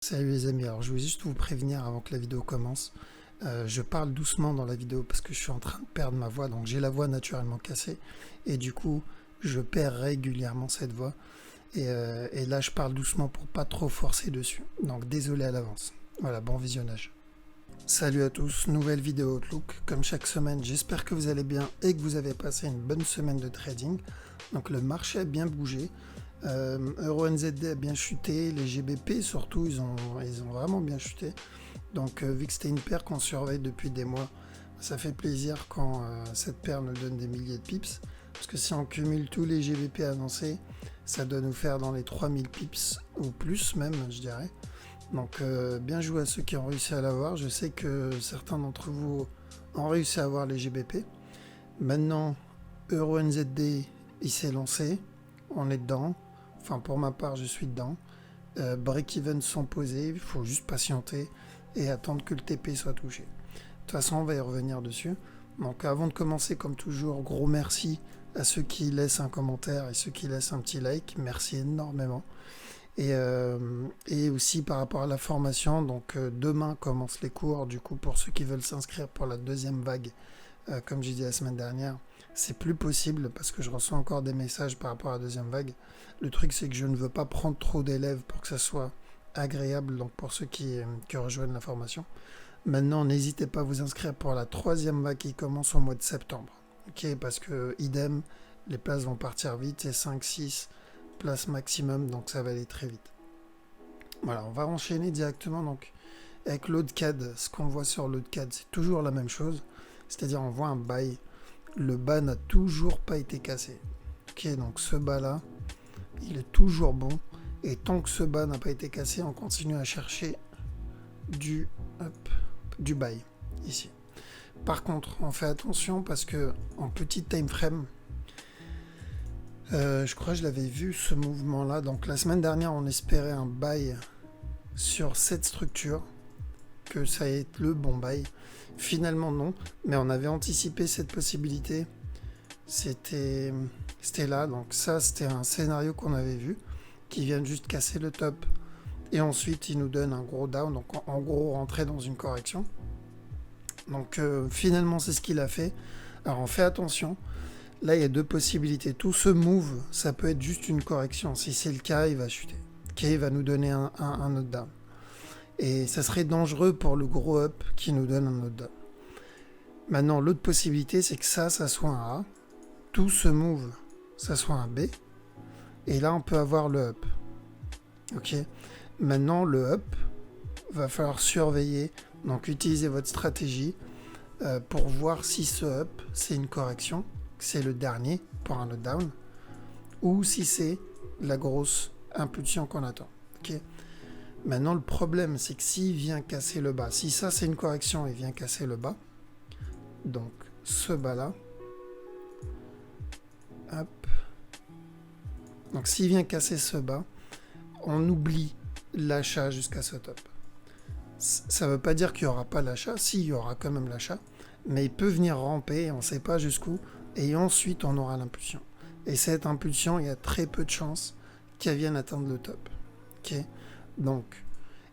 Salut les amis, alors je voulais juste vous prévenir avant que la vidéo commence. Je parle doucement dans la vidéo parce que je suis en train de perdre ma voix, donc j'ai la voix naturellement cassée et du coup je perds régulièrement cette voix et là je parle doucement pour pas trop forcer dessus, donc désolé à l'avance. Voilà, bon visionnage. Salut à tous, nouvelle vidéo Outlook. Comme chaque semaine, j'espère que vous allez bien et que vous avez passé une bonne semaine de trading. Donc le marché a bien bougé. EURUSD a bien chuté, les GBP surtout, ils ont vraiment bien chuté. Donc vu que c'était une paire qu'on surveille depuis des mois, ça fait plaisir quand cette paire nous donne des milliers de pips. Parce que si on cumule tous les GBP annoncés, ça doit nous faire dans les 3000 pips ou plus même, je dirais. Donc bien joué à ceux qui ont réussi à l'avoir. Je sais que certains d'entre vous ont réussi à avoir les GBP. Maintenant, EURUSD, il s'est lancé. On est dedans. Enfin, pour ma part, je suis dedans. Break-even sont posés. Il faut juste patienter et attendre que le TP soit touché. De toute façon, on va y revenir dessus. Donc avant de commencer, comme toujours, gros merci à ceux qui laissent un commentaire et ceux qui laissent un petit like. Merci énormément. Et aussi par rapport à la formation, donc demain commencent les cours, du coup pour ceux qui veulent s'inscrire pour la deuxième vague, comme j'ai dit la semaine dernière, c'est plus possible parce que je reçois encore des messages par rapport à la deuxième vague. Le truc c'est que je ne veux pas prendre trop d'élèves pour que ça soit agréable, donc pour ceux qui rejoignent la formation. Maintenant, n'hésitez pas à vous inscrire pour la troisième vague qui commence au mois de septembre. Ok, parce que idem, les places vont partir vite, c'est 5-6 places maximum, donc ça va aller très vite. Voilà, on va enchaîner directement donc avec l'AudeCAD. Ce qu'on voit sur l'AudeCAD, c'est toujours la même chose, c'est-à-dire on voit un buy. Le bas n'a toujours pas été cassé. Ok, donc ce bas là, il est toujours bon. Et tant que ce bas n'a pas été cassé, on continue à chercher du buy ici. Par contre, on fait attention parce que en petit time frame, je crois que je l'avais vu ce mouvement là. Donc la semaine dernière, on espérait un buy sur cette structure, que ça allait être le bon buy. Finalement non, mais on avait anticipé cette possibilité. C'était là, donc ça c'était un scénario qu'on avait vu, qui vient juste casser le top et ensuite il nous donne un gros down, donc en gros rentrer dans une correction. Donc finalement c'est ce qu'il a fait. Alors on fait attention. Là, il y a deux possibilités. Tout ce move, ça peut être juste une correction. Si c'est le cas, il va chuter. Ok, il va nous donner un autre down. Et ça serait dangereux pour le gros up qui nous donne un autre down. Maintenant, l'autre possibilité, c'est que ça soit un A. Tout ce move, ça soit un B. Et là, on peut avoir le up. Ok. Maintenant, le up, va falloir surveiller. Donc, utilisez votre stratégie pour voir si ce up, c'est une correction. C'est le dernier pour un autre down, ou si c'est la grosse impulsion qu'on attend. Okay. Maintenant, le problème, c'est que s'il vient casser le bas, si ça c'est une correction, il vient casser le bas, donc ce bas-là, hop, donc s'il vient casser ce bas, on oublie l'achat jusqu'à ce top. Ça ne veut pas dire qu'il n'y aura pas l'achat, si, il y aura quand même l'achat, mais il peut venir ramper, on ne sait pas jusqu'où, et ensuite on aura l'impulsion. Et cette impulsion, il y a très peu de chances qu'elle vienne atteindre le top. Okay. Donc,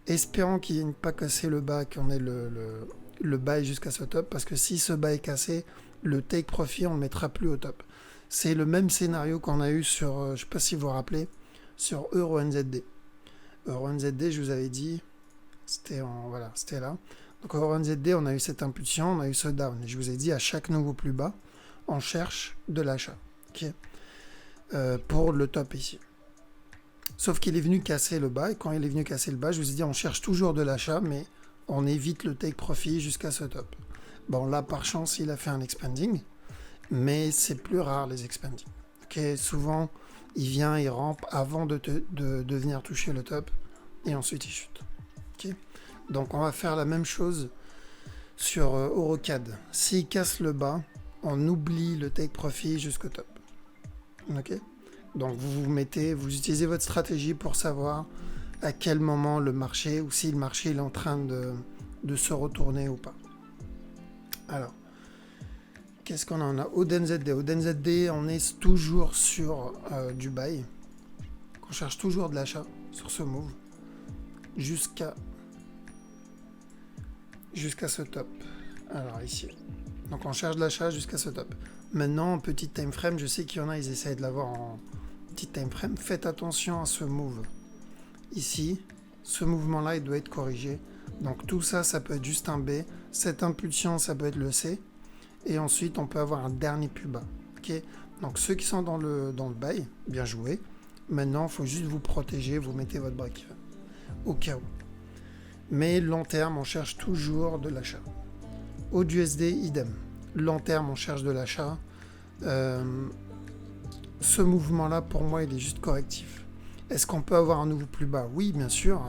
espérons qu'il ne vienne pas casser le bas, qu'on ait le buy jusqu'à ce top, parce que si ce bas est cassé, le take profit, on ne le mettra plus au top. C'est le même scénario qu'on a eu sur, je ne sais pas si vous vous rappelez, sur EURUSD. EURUSD, je vous avais dit, c'était là. Donc EURUSD, on a eu cette impulsion, on a eu ce down. Et je vous ai dit, à chaque nouveau plus bas, on cherche de l'achat. Okay. Pour le top ici. Sauf qu'il est venu casser le bas, et quand il est venu casser le bas, je vous ai dit on cherche toujours de l'achat, mais on évite le take profit jusqu'à ce top. Bon, là par chance il a fait un expanding, mais c'est plus rare les expanding. Okay. Souvent il vient, il rampe avant de venir toucher le top, et ensuite il chute. Okay. Donc on va faire la même chose sur EuroCAD. S'il casse le bas, on oublie le take profit jusqu'au top. Ok. Donc vous utilisez votre stratégie pour savoir à quel moment le marché, ou si le marché est en train de se retourner ou pas. Alors, qu'est-ce qu'on en a? ODNZD. ODNZD, on est toujours sur du buy. On cherche toujours de l'achat sur ce move. jusqu'à ce top. Alors ici. Donc on cherche l'achat jusqu'à ce top. Maintenant, en petit time frame, je sais qu'il y en a, ils essayent de l'avoir en petit time frame. Faites attention à ce move. Ici, ce mouvement-là, il doit être corrigé. Donc tout ça, ça peut être juste un B. Cette impulsion, ça peut être le C. Et ensuite, on peut avoir un dernier plus bas. Okay. Donc ceux qui sont dans le buy, bien joué. Maintenant, il faut juste vous protéger, vous mettez votre break-even. Au cas où. Mais long terme, on cherche toujours de l'achat. AUDUSD, idem. Long terme, on cherche de l'achat. Ce mouvement-là, pour moi, il est juste correctif. Est-ce qu'on peut avoir un nouveau plus bas? Oui, bien sûr.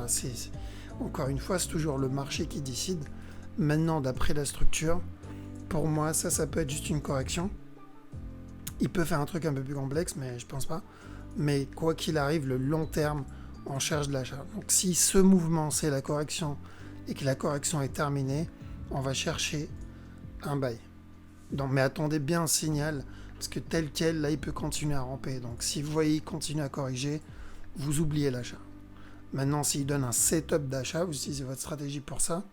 Encore une fois, c'est toujours le marché qui décide. Maintenant, d'après la structure, pour moi, ça peut être juste une correction. Il peut faire un truc un peu plus complexe, mais je pense pas. Mais quoi qu'il arrive, le long terme, on cherche de l'achat. Donc si ce mouvement, c'est la correction, et que la correction est terminée, on va chercher un buy. Donc, mais attendez bien un signal, parce que tel quel, là, il peut continuer à ramper. Donc si vous voyez, il continue à corriger, vous oubliez l'achat. Maintenant, s'il donne un setup d'achat, vous utilisez votre stratégie pour ça,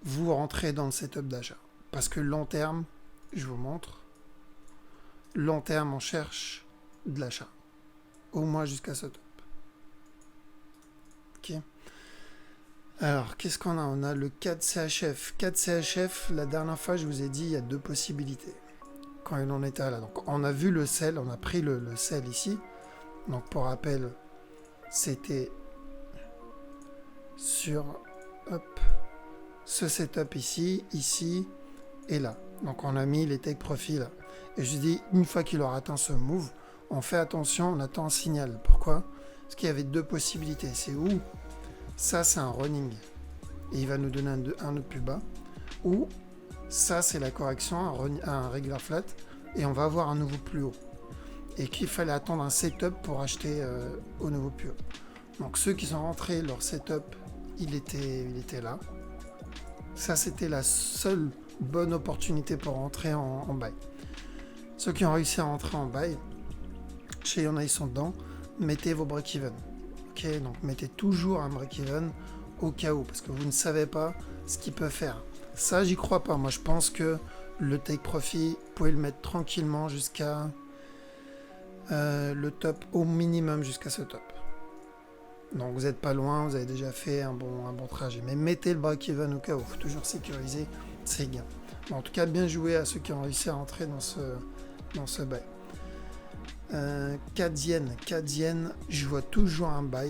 vous rentrez dans le setup d'achat. Parce que long terme, je vous montre, long terme, on cherche de l'achat. Au moins jusqu'à ce top. Ok. Alors, qu'est-ce qu'on a? On a le 4 CHF. 4 CHF, la dernière fois, je vous ai dit, il y a deux possibilités. Quand il en était là. Donc, on a vu le sell, on a pris le sell ici. Donc, pour rappel, c'était sur ce setup ici, ici et là. Donc, on a mis les take profit là. Et je dis, une fois qu'il aura atteint ce move, on fait attention, on attend un signal. Pourquoi? Parce qu'il y avait deux possibilités. C'est où ça, c'est un running. Et il va nous donner un autre plus bas. Ou ça, c'est la correction, un regular flat. Et on va avoir un nouveau plus haut. Et qu'il fallait attendre un setup pour acheter au nouveau plus haut. Donc ceux qui sont rentrés, leur setup, il était là. Ça, c'était la seule bonne opportunité pour rentrer en buy. Ceux qui ont réussi à rentrer en buy, chez Yona, ils sont dedans, mettez vos break-even. Ok, donc mettez toujours un break-even au cas où, parce que vous ne savez pas ce qu'il peut faire. Ça, j'y crois pas. Moi, je pense que le take profit, vous pouvez le mettre tranquillement jusqu'à le top, au minimum jusqu'à ce top. Donc, vous n'êtes pas loin, vous avez déjà fait un bon trajet. Mais mettez le break-even au cas où, il faut toujours sécuriser ses gains. Bon, en tout cas, bien joué à ceux qui ont réussi à rentrer dans ce buy. 4 yens, je vois toujours un buy.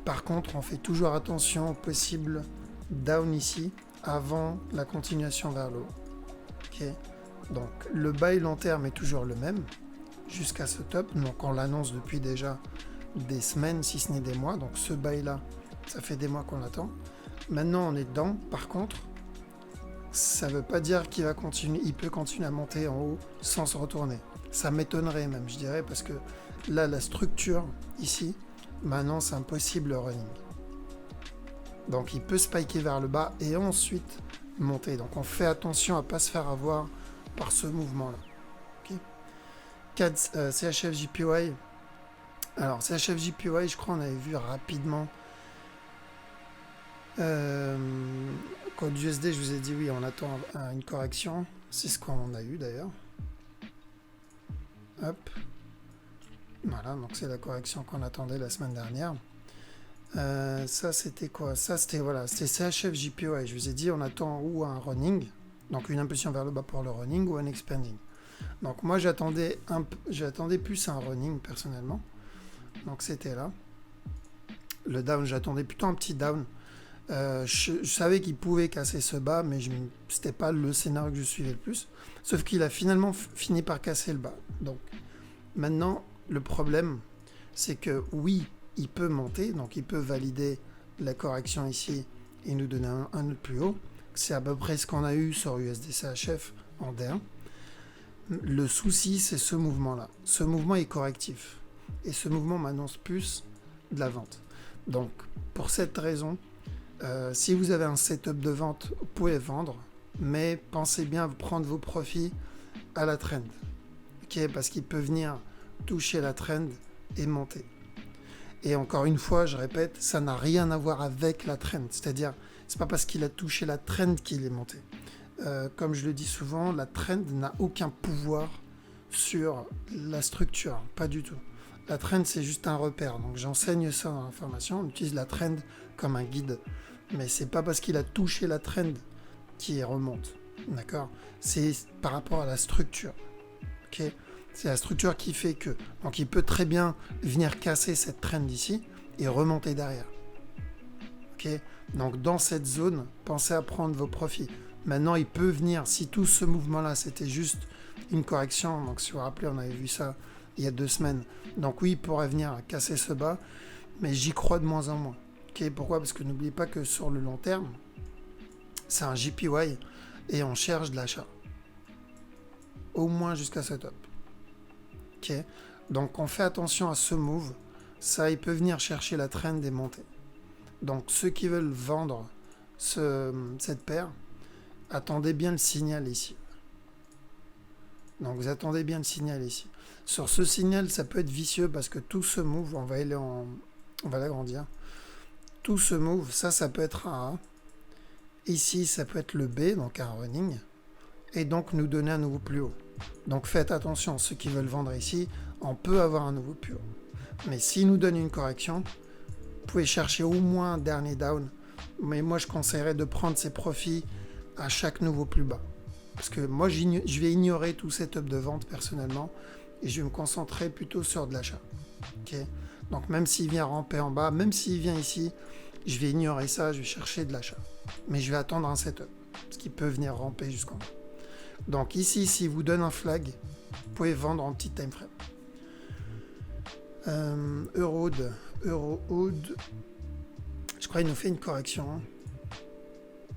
Par contre, on fait toujours attention au possible down ici avant la continuation vers le haut. Okay. Donc le buy long terme est toujours le même jusqu'à ce top. Donc on l'annonce depuis déjà des semaines, si ce n'est des mois. Donc ce buy là, ça fait des mois qu'on l'attend. Maintenant on est dedans. Par contre, ça ne veut pas dire qu'il va continuer. Il peut continuer à monter en haut sans se retourner. Ça m'étonnerait même, je dirais, parce que là, la structure, ici, maintenant, c'est impossible le running. Donc, il peut spiker vers le bas et ensuite monter. Donc, on fait attention à ne pas se faire avoir par ce mouvement-là. Okay. 4 CHF JPY. Alors, CHF JPY, je crois qu'on avait vu rapidement. Code USD, je vous ai dit oui, on attend une correction. C'est ce qu'on a eu d'ailleurs. Hop. Voilà, donc c'est la correction qu'on attendait la semaine dernière. Ça, c'était quoi? Ça, c'était CHF JPY. Je vous ai dit, on attend ou un running, donc une impulsion vers le bas pour le running, ou un expanding. Donc moi, j'attendais plus un running, personnellement. Donc c'était là. Le down, j'attendais plutôt un petit down. Je savais qu'il pouvait casser ce bas, mais c'était pas le scénario que je suivais le plus. Sauf qu'il a finalement fini par casser le bas. Donc maintenant, le problème, c'est que oui, il peut monter, donc il peut valider la correction ici et nous donner un autre plus haut. C'est à peu près ce qu'on a eu sur USD-CHF en D1. Le souci, c'est ce mouvement-là. Ce mouvement est correctif. Et ce mouvement m'annonce plus de la vente. Donc, pour cette raison, si vous avez un setup de vente, vous pouvez vendre, mais pensez bien à prendre vos profits à la trend. Okay, parce qu'il peut venir toucher la trend et monter. Et encore une fois, je répète, ça n'a rien à voir avec la trend. C'est-à-dire, c'est pas parce qu'il a touché la trend qu'il est monté. Comme je le dis souvent, la trend n'a aucun pouvoir sur la structure, pas du tout. La trend, c'est juste un repère. Donc j'enseigne ça dans la formation. On utilise la trend comme un guide. Mais c'est pas parce qu'il a touché la trend qu'il remonte. D'accord? C'est par rapport à la structure. Ok? C'est la structure qui fait que. Donc il peut très bien venir casser cette trend ici et remonter derrière. Ok? Donc dans cette zone, pensez à prendre vos profits. Maintenant, il peut venir, si tout ce mouvement-là, c'était juste une correction, donc si vous vous rappelez, on avait vu ça il y a 2 semaines. Donc oui, il pourrait venir casser ce bas, mais j'y crois de moins en moins. Okay, pourquoi? Parce que n'oubliez pas que sur le long terme, c'est un JPY et on cherche de l'achat. Au moins jusqu'à ce top. Okay, donc on fait attention à ce move. Ça, il peut venir chercher la trend des montées. Donc ceux qui veulent vendre cette paire, attendez bien le signal ici. Donc vous attendez bien le signal ici. Sur ce signal, ça peut être vicieux parce que tout ce move, on va l'agrandir. Tout ce move, ça peut être un A. Ici, ça peut être le B, donc un running. Et donc nous donner un nouveau plus haut. Donc faites attention, ceux qui veulent vendre ici, on peut avoir un nouveau plus haut. Mais s'il nous donne une correction, vous pouvez chercher au moins un dernier down. Mais moi, je conseillerais de prendre ses profits à chaque nouveau plus bas. Parce que moi, je vais ignorer tout setup de vente personnellement et je vais me concentrer plutôt sur de l'achat. Okay, donc même s'il vient ramper en bas, même s'il vient ici, je vais ignorer ça, je vais chercher de l'achat. Mais je vais attendre un setup, parce qu'il peut venir ramper jusqu'en bas. Donc ici, s'il vous donne un flag, vous pouvez vendre en petit time frame. Eurohood, je crois qu'il nous fait une correction.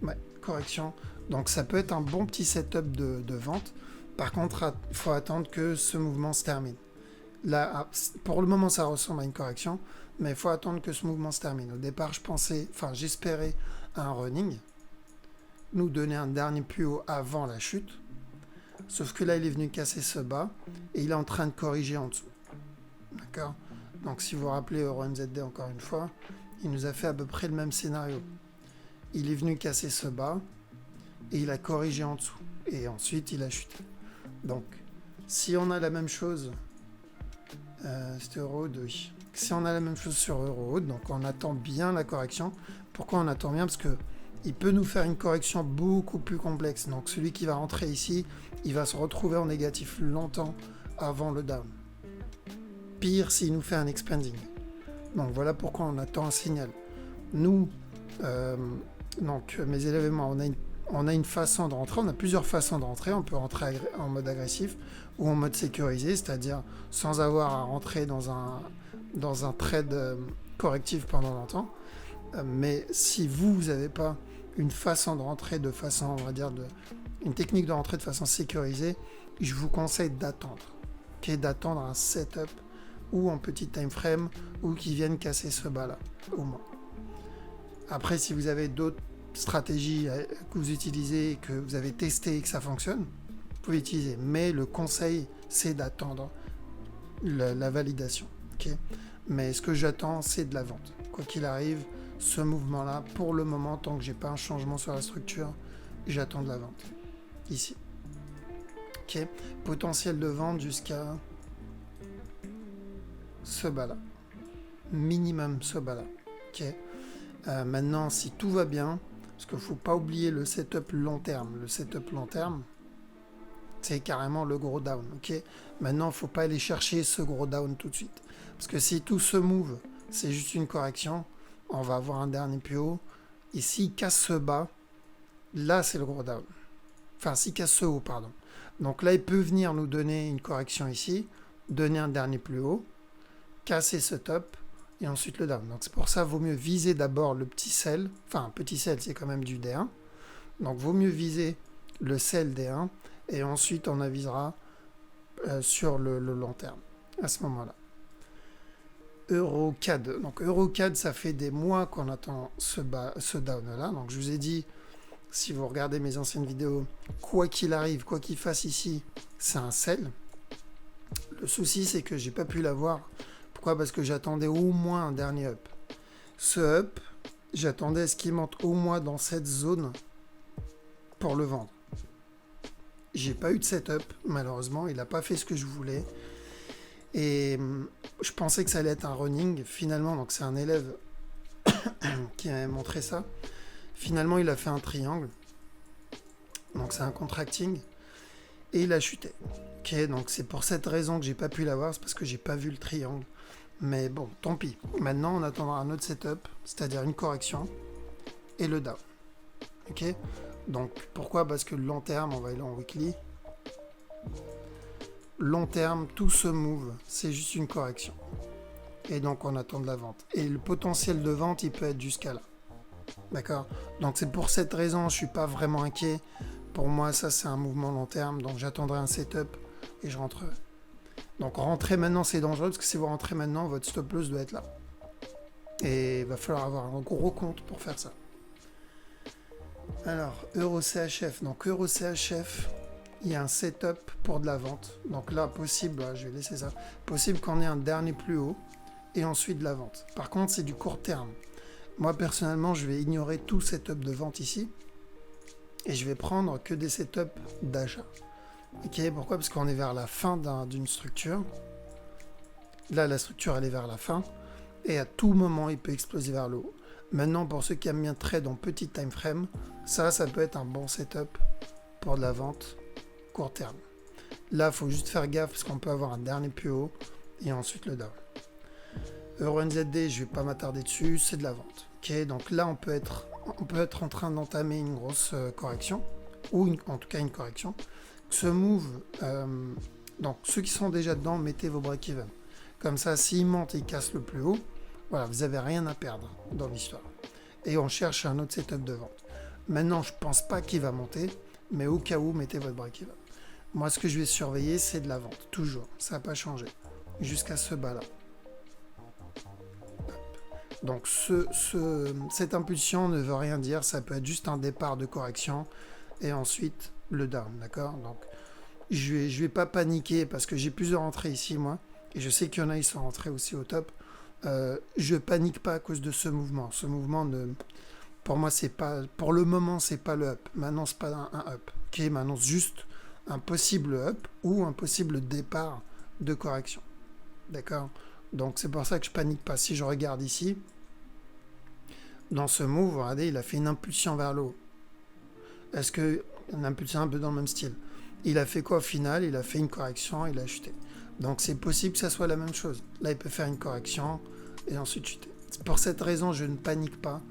Ouais, correction. Donc ça peut être un bon petit setup de vente. Par contre, il faut attendre que ce mouvement se termine. Là, pour le moment, ça ressemble à une correction, mais il faut attendre que ce mouvement se termine. Au départ, j'espérais un running, nous donner un dernier plus haut avant la chute. Sauf que là, il est venu casser ce bas et il est en train de corriger en dessous. D'accord? Donc si vous vous rappelez EuroNZD encore une fois, il nous a fait à peu près le même scénario. Il est venu casser ce bas et il a corrigé en dessous. Et ensuite, il a chuté. Donc, si on a la même chose, c'était Eurohood, oui. Si on a la même chose sur Eurohood, donc on attend bien la correction. Pourquoi on attend bien? Parce que il peut nous faire une correction beaucoup plus complexe. Donc celui qui va rentrer ici, il va se retrouver en négatif longtemps avant le down. Pire s'il nous fait un expanding. Donc voilà pourquoi on attend un signal. Nous, donc mes élèves et moi, on a une façon de rentrer, on a plusieurs façons de rentrer. On peut rentrer en mode agressif ou en mode sécurisé, c'est-à-dire sans avoir à rentrer dans un trade correctif pendant longtemps. Mais si vous n'avez pas une façon de rentrer de façon, on va dire, une technique de rentrer de façon sécurisée, je vous conseille d'attendre. Okay, d'attendre un setup ou en petit time frame ou qui viennent casser ce bas-là, au moins. Après, si vous avez d'autres stratégies que vous utilisez et que vous avez testé et que ça fonctionne, vous pouvez utiliser. Mais le conseil, c'est d'attendre la validation. Okay, mais ce que j'attends, c'est de la vente. Quoi qu'il arrive, ce mouvement-là, pour le moment, tant que j'ai pas un changement sur la structure, j'attends de la vente. Ici. Ok. Potentiel de vente jusqu'à ce bas-là. Minimum ce bas-là. Ok. Maintenant, si tout va bien, parce qu'il ne faut pas oublier le setup long terme. Le setup long terme, c'est carrément le gros down. Ok. Maintenant, il ne faut pas aller chercher ce gros down tout de suite. Parce que si tout se move, c'est juste une correction, on va avoir un dernier plus haut. Et s'il casse ce bas, là, c'est le gros down. Enfin, s'il casse ce haut, pardon. Donc là, il peut venir nous donner une correction ici, donner un dernier plus haut, casser ce top, et ensuite le down. Donc c'est pour ça qu'il vaut mieux viser d'abord le petit sell. Enfin, petit sell, c'est quand même du D1. Donc vaut mieux viser le sell D1, et ensuite on avisera sur le long terme, à ce moment-là. EuroCAD. Donc EuroCAD, ça fait des mois qu'on attend ce down-là. Donc je vous ai dit, si vous regardez mes anciennes vidéos, quoi qu'il arrive, quoi qu'il fasse ici, c'est un sell. Le souci, c'est que j'ai pas pu l'avoir. Pourquoi? Parce que j'attendais au moins un dernier up. Ce up, j'attendais à ce qu'il monte au moins dans cette zone pour le vendre. J'ai pas eu de setup, malheureusement. Il n'a pas fait ce que je voulais. Et je pensais que ça allait être un running. Finalement, donc c'est un élève qui m'a montré ça. Finalement, il a fait un triangle. Donc c'est un contracting. Et il a chuté. Ok, donc c'est pour cette raison que j'ai pas pu l'avoir. C'est parce que j'ai pas vu le triangle. Mais bon, tant pis. Maintenant, on attendra un autre setup, c'est-à-dire une correction et le down. Ok. Donc pourquoi? Parce que le long terme, on va aller en weekly. Long terme, tout ce move, c'est juste une correction. Et donc on attend de la vente. Et le potentiel de vente, il peut être jusqu'à là. D'accord? Donc c'est pour cette raison, je suis pas vraiment inquiet. Pour moi, ça c'est un mouvement long terme. Donc j'attendrai un setup et je rentrerai. Donc rentrer maintenant, c'est dangereux parce que si vous rentrez maintenant, votre stop loss doit être là. Et il va falloir avoir un gros compte pour faire ça. Alors, Euro CHF. Donc Euro CHF, il y a un setup pour de la vente. Donc là, possible, je vais laisser ça, possible qu'on ait un dernier plus haut et ensuite de la vente. Par contre, c'est du court terme. Moi, personnellement, je vais ignorer tout setup de vente ici et je vais prendre que des setups d'achat. Ok, pourquoi? Parce qu'on est vers la fin d'une structure. Là, la structure, elle est vers la fin et à tout moment, il peut exploser vers le haut. Maintenant, pour ceux qui aiment bien trade en petit time frame, ça peut être un bon setup pour de la vente court terme. Là, il faut juste faire gaffe parce qu'on peut avoir un dernier plus haut et ensuite le down. Euro NZD, je ne vais pas m'attarder dessus, c'est de la vente. Ok, donc là, on peut être en train d'entamer une grosse correction, ou en tout cas une correction. Ce move, donc ceux qui sont déjà dedans, mettez vos break-even. Comme ça, s'il monte et il casse le plus haut, voilà, vous n'avez rien à perdre dans l'histoire. Et on cherche un autre setup de vente. Maintenant, je ne pense pas qu'il va monter, mais au cas où, mettez votre break-even. Moi, ce que je vais surveiller, c'est de la vente, toujours. Ça n'a pas changé. Jusqu'à ce bas-là. Donc, cette impulsion ne veut rien dire. Ça peut être juste un départ de correction et ensuite le down, d'accord? Donc, je vais pas paniquer parce que j'ai plusieurs entrées ici, moi. Et je sais qu'il y en a, ils sont rentrés aussi au top. Je panique pas à cause de ce mouvement. Ce mouvement, pour moi, c'est pas, pour le moment, c'est pas le up. M'annonce pas un up. Ok, m'annonce juste un possible up ou un possible départ de correction. D'accord? Donc c'est pour ça que je panique pas. Si je regarde ici, dans ce move, regardez, il a fait une impulsion vers le haut. Est-ce que une impulsion un peu dans le même style? Il a fait quoi au final? Il a fait une correction, il a chuté. Donc c'est possible que ça soit la même chose. Là, il peut faire une correction et ensuite chuter. Pour cette raison, je ne panique pas.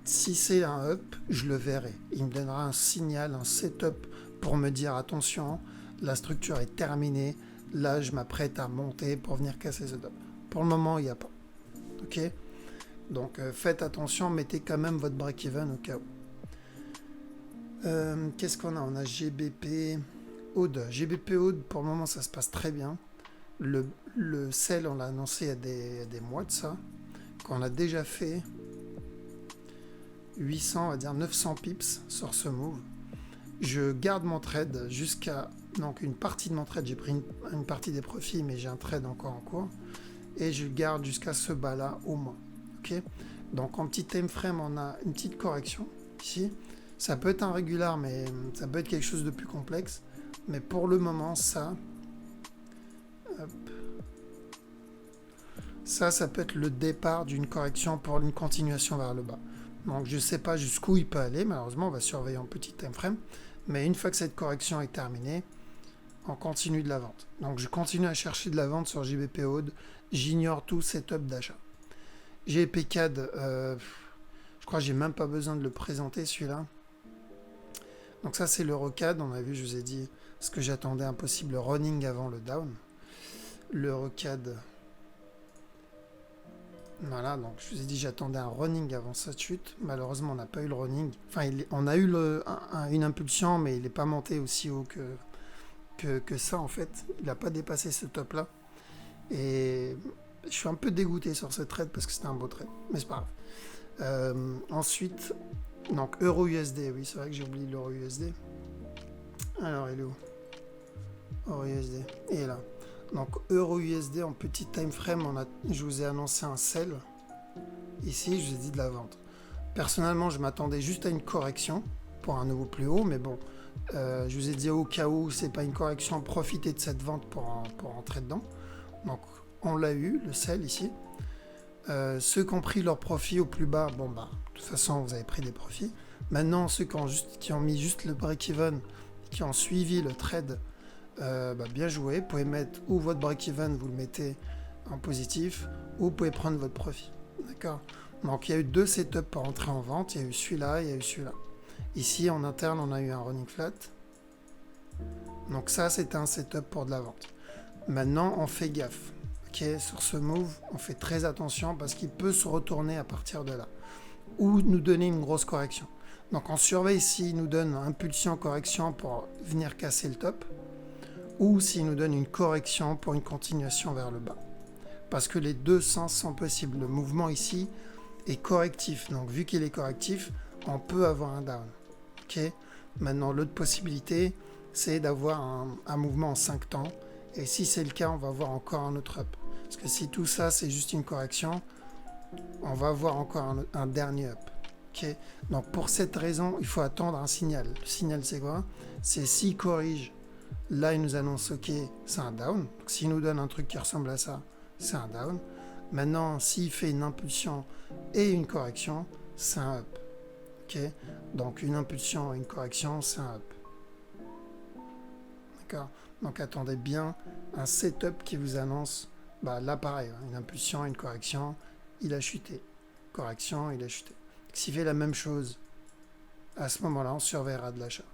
Si c'est un up, je le verrai. Il me donnera un signal, un setup pour me dire attention, la structure est terminée. Là, je m'apprête à monter pour venir casser ce top. Pour le moment, il n'y a pas. Ok? Donc faites attention, mettez quand même votre break-even au cas où. Qu'est-ce qu'on a? On a GBP Aude. GBP Aude, pour le moment, ça se passe très bien. Le sell, on l'a annoncé il y a des mois de ça, qu'on a déjà fait 800, on va dire 900 pips sur ce move. Je garde mon trade jusqu'à... Donc une partie de mon trade, j'ai pris une partie des profits, mais j'ai un trade encore en cours. Et je garde jusqu'à ce bas-là au moins. Ok? Donc en petit time frame, on a une petite correction ici. Ça peut être un régulier, mais ça peut être quelque chose de plus complexe. Mais pour le moment, ça peut être le départ d'une correction pour une continuation vers le bas. Donc je ne sais pas jusqu'où il peut aller. Malheureusement, on va surveiller en petit time frame. Mais une fois que cette correction est terminée, on continue de la vente. Donc je continue à chercher de la vente sur JBP Aude. J'ignore tout setup d'achat. GPCAD, je crois que j'ai même pas besoin de le présenter celui-là. Donc ça c'est l'EuroCAD, on a vu, je vous ai dit ce que j'attendais, un possible running avant le down. L'EuroCAD, voilà, donc je vous ai dit j'attendais un running avant sa chute. Malheureusement on n'a pas eu le running. Enfin on a eu une impulsion, mais il n'est pas monté aussi haut que ça en fait. Il n'a pas dépassé ce top là. Et je suis un peu dégoûté sur ce trade parce que c'était un beau trade, mais c'est pas grave. Ensuite, donc Euro-USD, oui, c'est vrai que j'ai oublié l'Euro-USD. Alors, il est où? Euro-USD, il est là. Donc EURUSD en petit time frame, je vous ai annoncé un sell. Ici, je vous ai dit de la vente. Personnellement, je m'attendais juste à une correction pour un nouveau plus haut, mais bon, je vous ai dit au cas où c'est pas une correction, profitez de cette vente pour entrer dedans. Donc on l'a eu, le sell ici. Ceux qui ont pris leur profit au plus bas, bon bah, de toute façon vous avez pris des profits. Maintenant, ceux qui ont mis juste le break-even, qui ont suivi le trade, bien joué. Vous pouvez mettre ou votre break-even, vous le mettez en positif, ou vous pouvez prendre votre profit. D'accord? Donc il y a eu deux setups pour entrer en vente. Il y a eu celui-là, il y a eu celui-là. Ici, en interne, on a eu un running flat. Donc ça, c'était un setup pour de la vente. Maintenant, on fait gaffe. Okay, sur ce move, on fait très attention parce qu'il peut se retourner à partir de là. Ou nous donner une grosse correction. Donc on surveille s'il nous donne impulsion correction pour venir casser le top. Ou s'il nous donne une correction pour une continuation vers le bas. Parce que les deux sens sont possibles. Le mouvement ici est correctif. Donc vu qu'il est correctif, on peut avoir un down. Okay. Maintenant, l'autre possibilité, c'est d'avoir un mouvement en 5 temps. Et si c'est le cas, on va voir encore un autre up. Parce que si tout ça, c'est juste une correction, on va avoir encore un dernier up. Okay. Donc pour cette raison, il faut attendre un signal. Le signal, c'est quoi? C'est s'il corrige. Là, il nous annonce, ok, c'est un down. Donc s'il nous donne un truc qui ressemble à ça, c'est un down. Maintenant, s'il fait une impulsion et une correction, c'est un up. Okay. Donc une impulsion et une correction, c'est un up. D'accord. Donc attendez bien un setup qui vous annonce, là pareil, une impulsion, une correction, il a chuté. Correction, il a chuté. S'il fait la même chose, à ce moment-là, on surveillera de l'achat.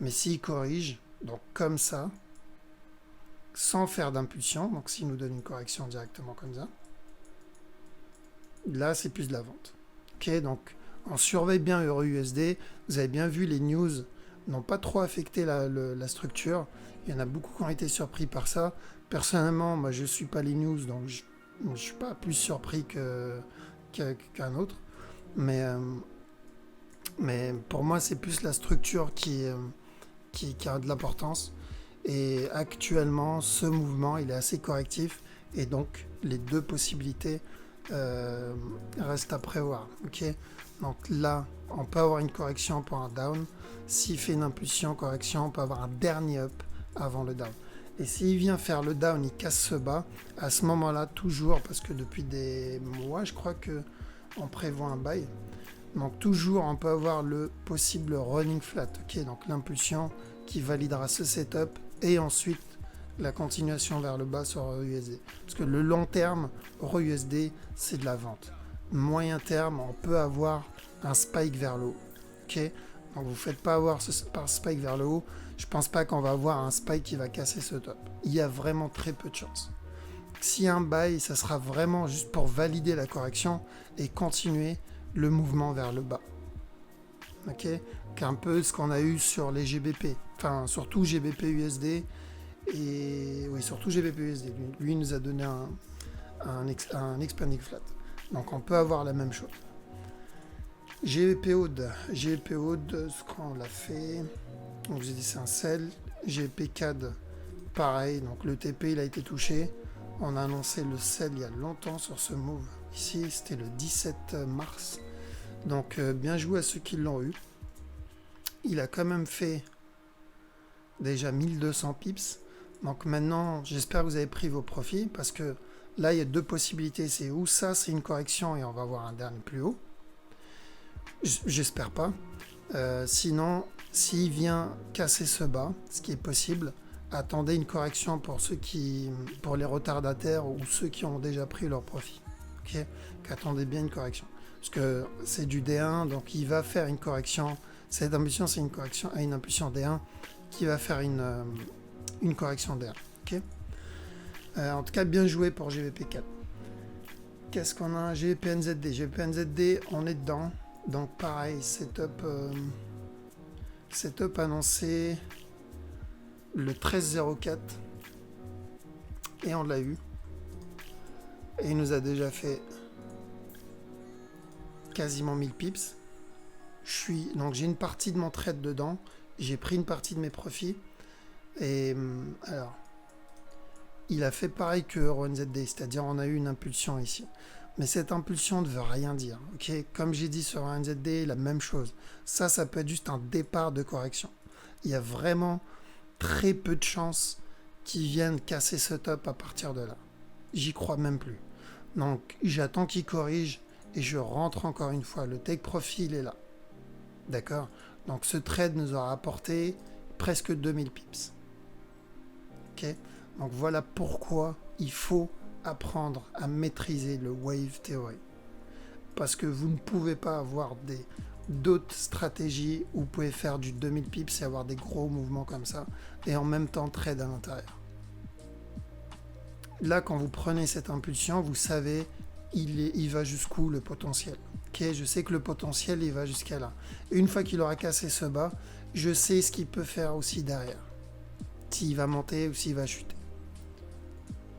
Mais s'il corrige, donc comme ça, sans faire d'impulsion, donc s'il nous donne une correction directement comme ça, là c'est plus de la vente. Ok, donc on surveille bien EURUSD. Vous avez bien vu, les news n'ont pas trop affecté la structure. Il y en a beaucoup qui ont été surpris par ça. Personnellement, moi je ne suis pas les news, donc je ne suis pas plus surpris qu'un autre. Mais pour moi, c'est plus la structure qui a de l'importance. Et actuellement, ce mouvement, il est assez correctif. Et donc, les deux possibilités restent à prévoir. Okay. Donc là, on peut avoir une correction pour un down. S'il fait une impulsion, correction, on peut avoir un dernier up avant le down. Et s'il vient faire le down, il casse ce bas, à ce moment-là, toujours, parce que depuis des mois, je crois qu'on prévoit un buy. Donc toujours, on peut avoir le possible running flat. Okay, donc l'impulsion qui validera ce setup et ensuite la continuation vers le bas sur EURUSD. Parce que le long terme, EURUSD, c'est de la vente. Moyen terme, on peut avoir un spike vers le haut. Okay, donc vous ne faites pas avoir ce spike vers le haut. Je ne pense pas qu'on va avoir un spike qui va casser ce top. Il y a vraiment très peu de chance. Si un buy, ça sera vraiment juste pour valider la correction et continuer le mouvement vers le bas. Ok, qu'un peu ce qu'on a eu sur les GBP, enfin surtout GBP USD et oui surtout GBP USD. Lui nous a donné un expanding flat. Donc on peut avoir la même chose. GBP Aude, ce qu'on l'a fait. Donc j'ai dit c'est un sell. GBP CAD, pareil. Donc le TP il a été touché. On a annoncé le sell il y a longtemps sur ce move. Ici, c'était le 17 mars. Donc, bien joué à ceux qui l'ont eu. Il a quand même fait déjà 1200 pips. Donc maintenant, j'espère que vous avez pris vos profits parce que là, il y a deux possibilités. C'est ou ça, c'est une correction et on va avoir un dernier plus haut. J'espère pas. Sinon, s'il vient casser ce bas, ce qui est possible, attendez une correction pour les retardataires ou ceux qui ont déjà pris leur profit. Okay, qu'attendez bien une correction. Parce que c'est du D1, donc il va faire une correction. Cette impulsion, c'est une correction à une impulsion D1 qui va faire une correction D1. Okay, en tout cas, bien joué pour GBP4. Qu'est-ce qu'on a? GBPNZD. GBPNZD, on est dedans. Donc pareil, setup annoncé le 13-04 et on l'a eu. Et il nous a déjà fait quasiment 1000 pips. Donc j'ai une partie de mon trade dedans. J'ai pris une partie de mes profits. Et alors, il a fait pareil que EuroNZD, c'est-à-dire on a eu une impulsion ici. Mais cette impulsion ne veut rien dire. Ok, comme j'ai dit sur EuroNZD, la même chose. Ça peut être juste un départ de correction. Il y a vraiment très peu de chances qu'ils viennent casser ce top à partir de là. J'y crois même plus. Donc j'attends qu'il corrige et je rentre encore une fois. Le take profit il est là. D'accord? Donc ce trade nous aura apporté presque 2000 pips. Ok? Donc voilà pourquoi il faut apprendre à maîtriser le wave theory. Parce que vous ne pouvez pas avoir d'autres stratégies où vous pouvez faire du 2000 pips et avoir des gros mouvements comme ça et en même temps trade à l'intérieur. Là, quand vous prenez cette impulsion, vous savez il va jusqu'où le potentiel. Ok, je sais que le potentiel il va jusqu'à là. Une fois qu'il aura cassé ce bas, je sais ce qu'il peut faire aussi derrière. S'il va monter ou s'il va chuter.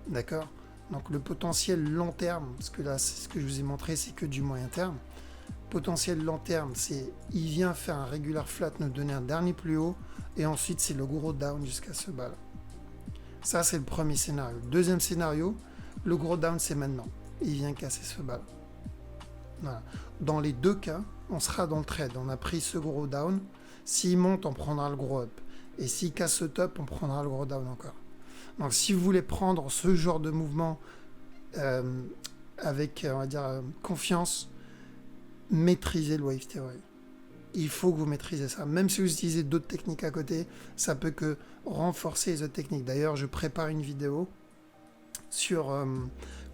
D'accord? Donc le potentiel long terme, parce que là c'est ce que je vous ai montré, c'est que du moyen terme. Potentiel long terme, c'est il vient faire un regular flat, nous donner un dernier plus haut, et ensuite c'est le gros down jusqu'à ce bas là. Ça c'est le premier scénario. Deuxième scénario, le gros down c'est maintenant. Il vient casser ce bas là. Voilà. Dans les deux cas, on sera dans le trade. On a pris ce gros down. S'il monte, on prendra le gros up. Et s'il casse ce top, on prendra le gros down encore. Donc si vous voulez prendre ce genre de mouvement avec, on va dire, confiance, maîtrisez le wave theory. Il faut que vous maîtrisez ça. Même si vous utilisez d'autres techniques à côté, ça peut que renforcer les autres techniques. D'ailleurs, je prépare une vidéo sur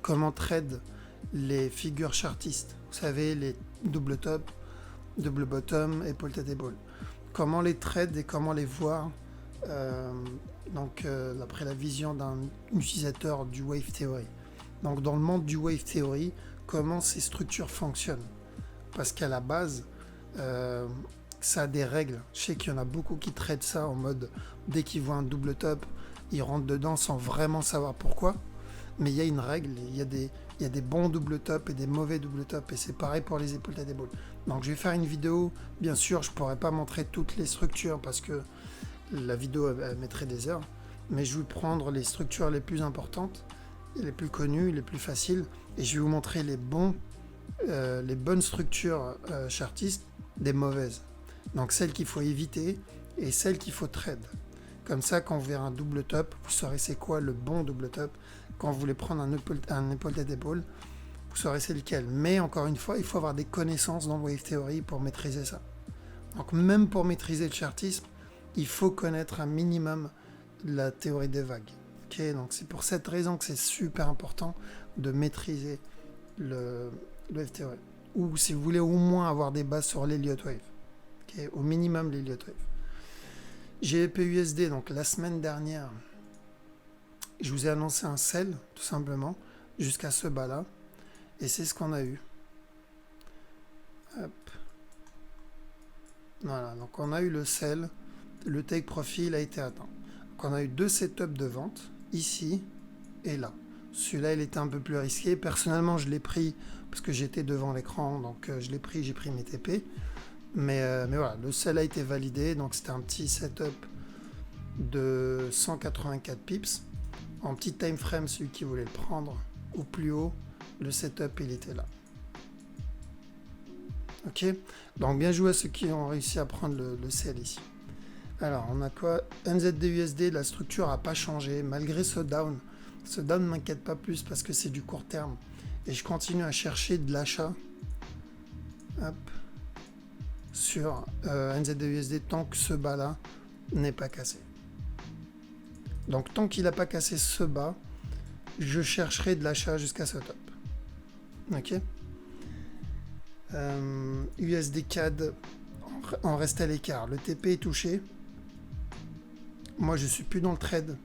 comment trade les figures chartistes. Vous savez, les double top, double bottom et pull table. Comment les trade et comment les voir d'après la vision d'un utilisateur du wave theory. Donc dans le monde du wave theory, comment ces structures fonctionnent. Parce qu'à la base, ça a des règles. Je sais qu'il y en a beaucoup qui traitent ça en mode, dès qu'ils voient un double top, ils rentrent dedans sans vraiment savoir pourquoi. Mais il y a une règle, il y a des bons double top et des mauvais double top, et c'est pareil pour les épaules table. Donc je vais faire une vidéo, bien sûr je ne pourrai pas montrer toutes les structures parce que la vidéo elle mettrait des heures, mais je vais prendre les structures les plus importantes, les plus connues, les plus faciles, et je vais vous montrer les bonnes structures chartistes des mauvaises. Donc celles qu'il faut éviter et celles qu'il faut trade. Comme ça, quand vous verrez un double top, vous saurez c'est quoi le bon double top. Quand vous voulez prendre un épaule tête vous saurez c'est lequel. Mais encore une fois, il faut avoir des connaissances dans Wave Theory pour maîtriser ça. Donc même pour maîtriser le chartisme, il faut connaître un minimum la théorie des vagues. Okay, donc c'est pour cette raison que c'est super important de maîtriser le Wave Theory. Ou si vous voulez au moins avoir des bases sur l'Elliott Wave. Okay, au minimum l'Elliott Wave. GBP/USD, donc la semaine dernière, je vous ai annoncé un sell, tout simplement, jusqu'à ce bas-là. Et c'est ce qu'on a eu. Hop. Voilà, donc on a eu le sell, le take profit a été atteint. Donc on a eu deux setups de vente, ici et là. Celui-là, il était un peu plus risqué. Personnellement, je l'ai pris parce que j'étais devant l'écran, donc je l'ai pris, j'ai pris mes TP. Mais voilà, le sell a été validé, donc c'était un petit setup de 184 pips. En petit time frame, celui qui voulait le prendre au plus haut, le setup il était là. Ok, donc bien joué à ceux qui ont réussi à prendre le sell ici. Alors on a quoi? NZD/USD, la structure n'a pas changé malgré ce down. Ce down ne m'inquiète pas plus parce que c'est du court terme. Et je continue à chercher de l'achat. Hop. Sur NZD/USD tant que ce bas là n'est pas cassé. Donc tant qu'il n'a pas cassé ce bas, je chercherai de l'achat jusqu'à ce top. Ok. USD CAD, on reste à l'écart. Le TP est touché. Moi je suis plus dans le trade.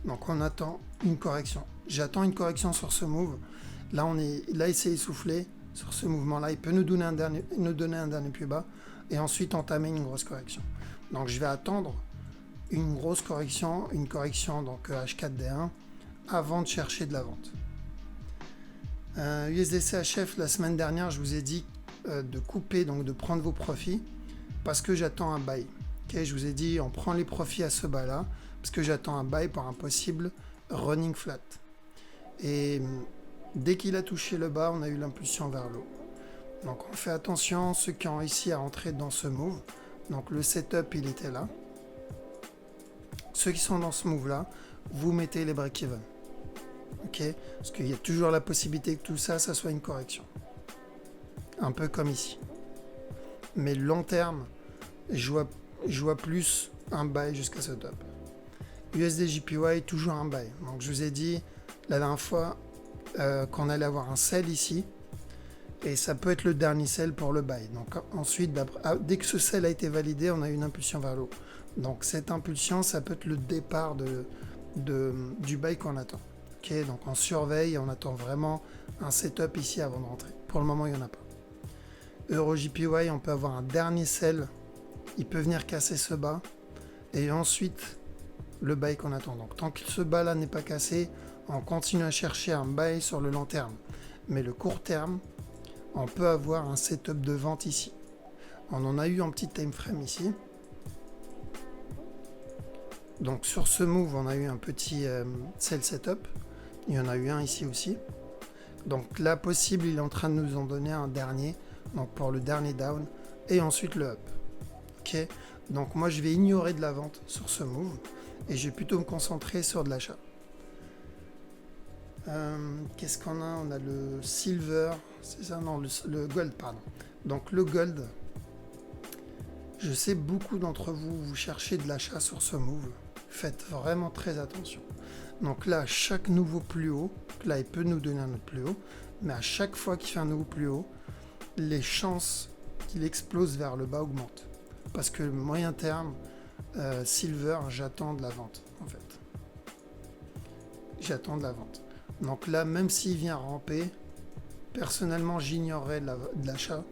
Donc on attend une correction. J'attends une correction sur ce move. Là il s'est essoufflé. Sur ce mouvement-là, il peut nous donner un dernier plus bas et ensuite entamer une grosse correction. Donc je vais attendre une grosse correction, une correction donc H4D1 avant de chercher de la vente. USD/CHF, la semaine dernière, je vous ai dit de couper, donc de prendre vos profits parce que j'attends un buy. Okay, je vous ai dit on prend les profits à ce bas-là parce que j'attends un buy pour un possible running flat. Et dès qu'il a touché le bas, on a eu l'impulsion vers le haut. Donc on fait attention, ceux qui ont réussi à rentrer dans ce move. Donc le setup, il était là. Ceux qui sont dans ce move-là, vous mettez les break-even. Ok? Parce qu'il y a toujours la possibilité que tout ça, ça soit une correction. Un peu comme ici. Mais long terme, je vois plus un buy jusqu'à ce top. USD JPY, toujours un buy. Donc je vous ai dit la dernière fois qu'on allait avoir un sell ici. Et ça peut être le dernier sell pour le buy. Donc ensuite, dès que ce sell a été validé, on a une impulsion vers le haut. Donc cette impulsion, ça peut être le départ du buy qu'on attend. Ok, donc on surveille et on attend vraiment un setup ici avant de rentrer. Pour le moment, il n'y en a pas. Euro JPY, on peut avoir un dernier sell. Il peut venir casser ce bas. Et ensuite, le buy qu'on attend. Donc tant que ce bas là n'est pas cassé, on continue à chercher un buy sur le long terme. Mais le court terme, on peut avoir un setup de vente ici. On en a eu en petit time frame ici. Donc sur ce move, on a eu un petit sell setup. Il y en a eu un ici aussi. Donc là, possible, il est en train de nous en donner un dernier. Donc pour le dernier down. Et ensuite le up. Ok. Donc moi, je vais ignorer de la vente sur ce move. Et je vais plutôt me concentrer sur de l'achat. Qu'est-ce qu'on a? On a le silver. C'est ça? Non, le gold, pardon. Donc le gold. Je sais beaucoup d'entre vous, vous cherchez de l'achat sur ce move. Faites vraiment très attention. Donc là, chaque nouveau plus haut, là il peut nous donner un autre plus haut, mais à chaque fois qu'il fait un nouveau plus haut, les chances qu'il explose vers le bas augmentent. Parce que moyen terme, silver, j'attends de la vente en fait. J'attends de la vente. Donc là, même s'il vient ramper, personnellement j'ignorerais de l'achat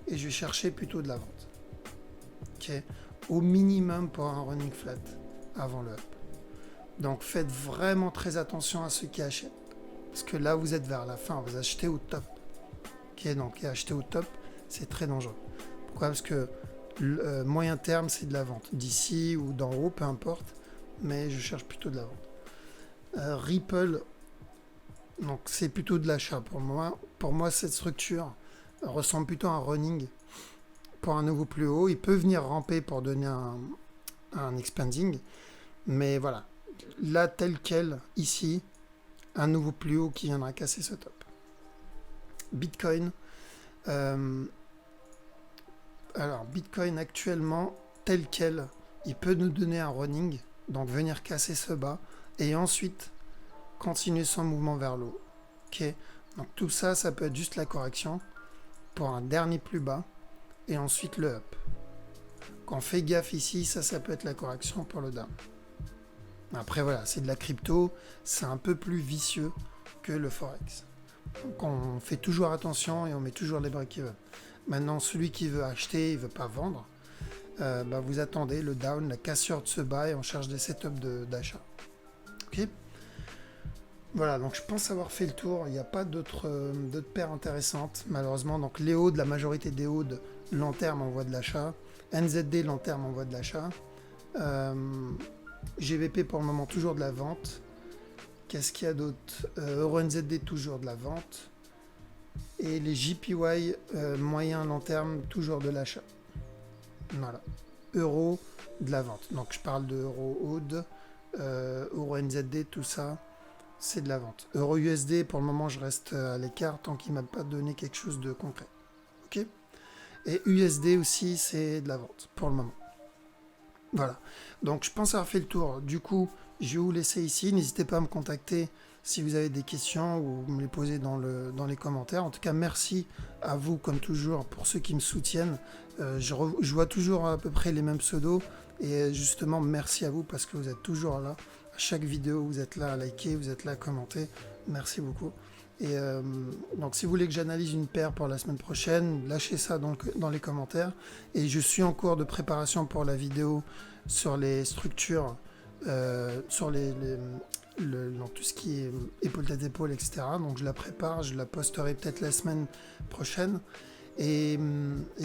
et je vais chercher plutôt de la vente. Ok, au minimum pour un running flat avant le up. Donc faites vraiment très attention à ceux qui achètent. Parce que là, vous êtes vers la fin, vous achetez au top. Ok, donc acheter au top, c'est très dangereux. Pourquoi? Parce que le moyen terme, c'est de la vente. D'ici ou d'en haut, peu importe. Mais je cherche plutôt de la vente. Ripple, donc c'est plutôt de l'achat pour moi. Pour moi, cette structure ressemble plutôt à un running pour un nouveau plus haut. Il peut venir ramper pour donner un expanding. Mais voilà. Là, tel quel, ici, un nouveau plus haut qui viendra casser ce top. Bitcoin. Alors, Bitcoin actuellement, tel quel, il peut nous donner un running, donc venir casser ce bas, et ensuite continuer son mouvement vers le haut. Ok, donc tout ça, ça peut être juste la correction pour un dernier plus bas, et ensuite le up. Quand on fait gaffe ici, ça peut être la correction pour le down. Après voilà, c'est de la crypto, c'est un peu plus vicieux que le forex. Donc on fait toujours attention et on met toujours les break-even. Maintenant, celui qui veut acheter, il ne veut pas vendre, vous attendez le down, la cassure de ce bas et on cherche des setups d'achat. Ok. Voilà, donc je pense avoir fait le tour. Il n'y a pas d'autres paires intéressantes, malheureusement. Donc les hauts, la majorité des hauts, long terme, on voit de l'achat. NZD, long terme, on voit de l'achat. GBP, pour le moment, toujours de la vente. Qu'est-ce qu'il y a d'autre? Euro NZD, toujours de la vente. Et les JPY, moyen, long terme, toujours de l'achat. Voilà. Euro, de la vente. Donc je parle de Euro Aude, Euro NZD, tout ça. C'est de la vente. Euro USD, pour le moment, je reste à l'écart tant qu'il ne m'a pas donné quelque chose de concret. Ok. Et USD aussi, c'est de la vente pour le moment. Voilà. Donc, je pense avoir fait le tour. Du coup, je vais vous laisser ici. N'hésitez pas à me contacter si vous avez des questions ou me les poser dans les commentaires. En tout cas, merci à vous, comme toujours, pour ceux qui me soutiennent. Je vois toujours à peu près les mêmes pseudos. Et justement, merci à vous parce que vous êtes toujours là. Chaque vidéo, vous êtes là à liker, vous êtes là à commenter. Merci beaucoup. Et donc, si vous voulez que j'analyse une paire pour la semaine prochaine, lâchez ça dans les commentaires. Et je suis en cours de préparation pour la vidéo sur les structures, sur dans tout ce qui est épaule tête épaule, etc. Donc, je la prépare, je la posterai peut-être la semaine prochaine. Et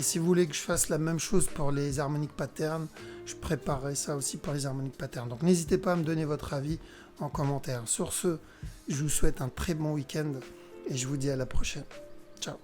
si vous voulez que je fasse la même chose pour les harmoniques patterns, je préparerai ça aussi pour les harmoniques patterns. Donc n'hésitez pas à me donner votre avis en commentaire. Sur ce, je vous souhaite un très bon week-end et je vous dis à la prochaine. Ciao.